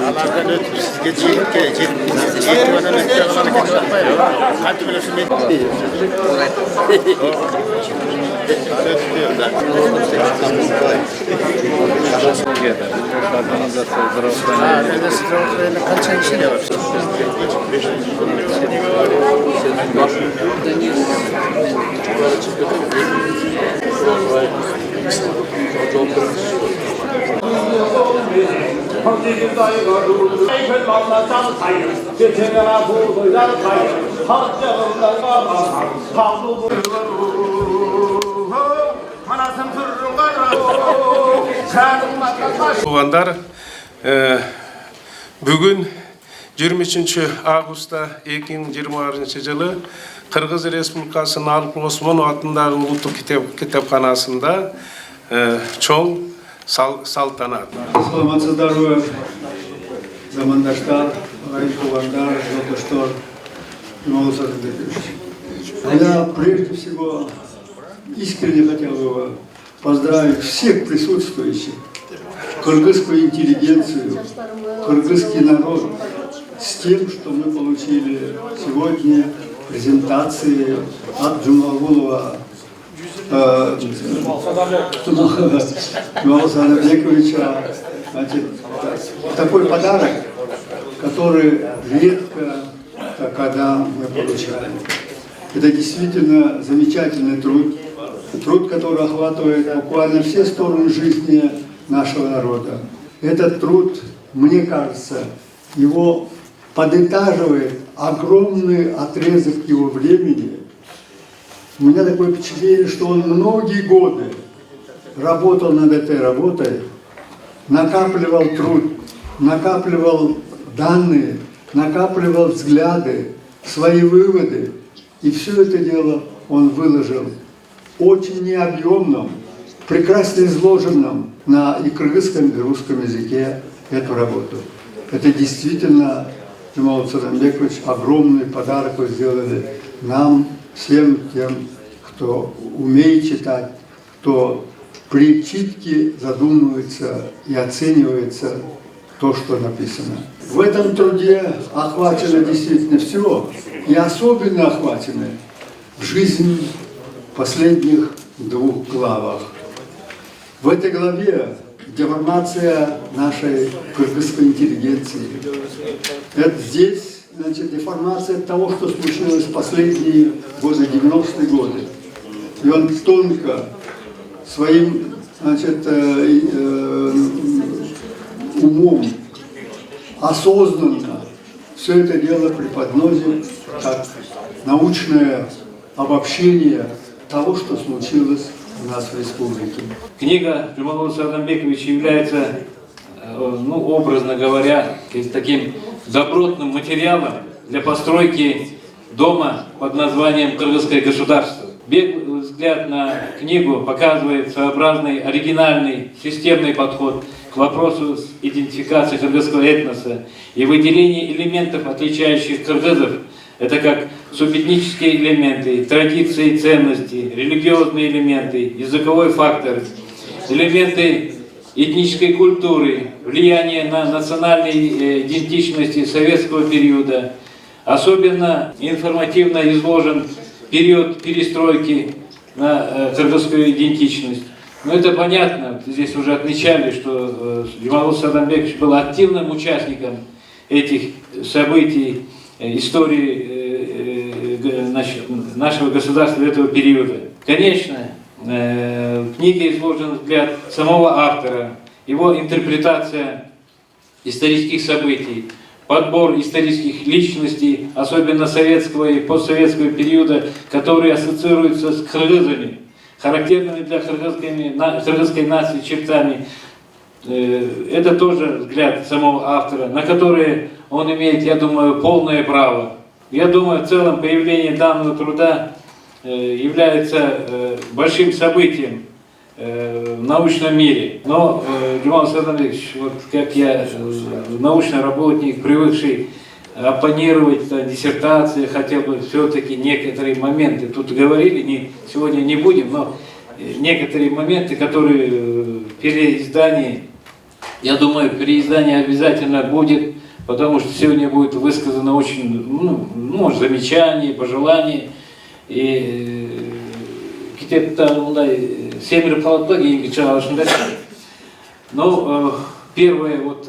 Allah'tan ötürü sizge bana müstahaklarını kendi bakmayın. Kalp bile şu metin. Туғандар, бүгін 23 августта 2020 жылы Қырғыз Республикасының Алып Осмонов атындағы ұлттық кітапханасында чоң салтанат. Саламатсыздарбы, замандаштар, туғандар, жолдаштар, Жумалов Садамбекович. Я прежде всего искренне хотел бы поздравить всех присутствующих, кыргызскую интеллигенцию, кыргызский народ с тем, что мы получили сегодня презентации от Жумагулова Жумала Садамбековича. Такой подарок, который редко когда мы получаем. Это действительно замечательный труд, который охватывает буквально все стороны жизни нашего народа. Этот труд, мне кажется, его подытаживает огромный отрезок его времени. У меня такое впечатление, что он многие годы работал над этой работой, накапливал труд, накапливал данные, накапливал взгляды, свои выводы. И все это дело он выложил очень необъемном, прекрасно изложенном на и кыргызском, и русском языке эту работу. Это действительно, Жумалов Садамбекович, огромный подарок вы сделали нам, всем тем, кто умеет читать, кто при читке задумывается и оценивается то, что написано. В этом труде охвачено действительно все, и особенно охвачены жизнь последних двух главах. В этой главе деформация нашей кыргызской интеллигенции. Это здесь, значит, деформация того, что случилось в последние годы, 90-е годы. И он тонко своим, значит, умом, осознанно все это дело преподносит как научное обобщение того, что случилось у нас в республике. Книга Жумалова Садамбековича является, ну, образно говоря, таким добротным материалом для постройки дома под названием «Кыргызское государство». Беглый взгляд на книгу показывает своеобразный, оригинальный, системный подход к вопросу идентификации кыргызского этноса и выделения элементов, отличающих кыргызов. Это как субэтнические элементы, традиции, ценности, религиозные элементы, языковой фактор, элементы этнической культуры, влияние на национальные идентичности советского периода. Особенно информативно изложен период перестройки на кыргызскую идентичность. Но это понятно, здесь уже отмечали, что Жумалов Садамбекович был активным участником этих событий, истории нашего государства этого периода. Конечно, в книге изложен взгляд самого автора, его интерпретация исторических событий, подбор исторических личностей, особенно советского и постсоветского периода, которые ассоциируются с кыргызами, характерными для кыргызской нации чертами. Это тоже взгляд самого автора, на который он имеет, я думаю, полное право. Я думаю, в целом появление данного труда является большим событием в научном мире. Но, Герман Александрович, вот как я, научный работник, привыкший оппонировать на диссертации, хотел бы все-таки некоторые моменты, тут говорили, сегодня не будем, но некоторые моменты, которые в переиздании, я думаю, переиздание обязательно будет, потому что сегодня будет высказано очень, может, замечания, пожелания. И семеро полотоги, но первое, вот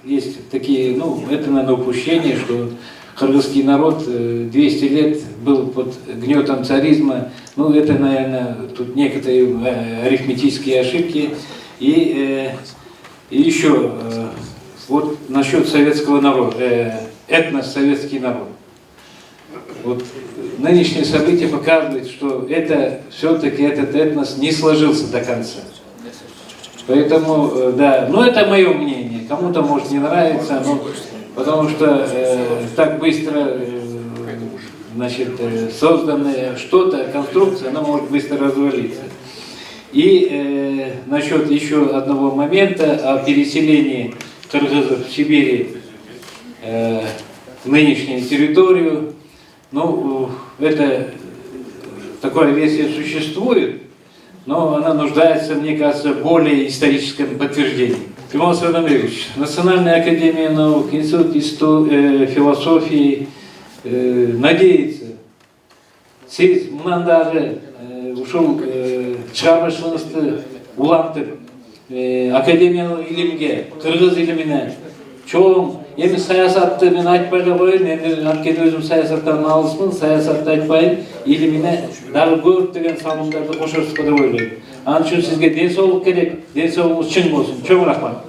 есть такие, это, наверное, упущение, что кыргызский народ 200 лет был под гнетом царизма. Это, наверное, тут некоторые арифметические ошибки. И еще вот насчет советского народа, этнос-советский народ. Вот нынешние события показывают, что это все-таки этот этнос не сложился до конца. Поэтому, да, это мое мнение. Кому-то может не нравиться, потому что так быстро, созданное что-то, конструкция, она может быстро развалиться. И насчет еще одного момента о переселении кыргызов в Сибири в нынешнюю территорию. Это такая версия существует, но она нуждается, мне кажется, в более историческом подтверждении. Тимон Садамович, Национальная академия наук, Институт философии надеется, сіз мынандагы ушул чыгармашылыгыңызды улантып, академиялык илимге, кыргыз илимине чоң, эми саясатты мен айтпай коеюн, анткени өзүм саясаттан алысмын, саясатты айтпайын, илимине дагы көптөгөн салымдарды кошосузго деп ойлойм. Анын үчүн сизге ден соолук керек, ден соолугуңуз чың болсун. Чоң рахмат.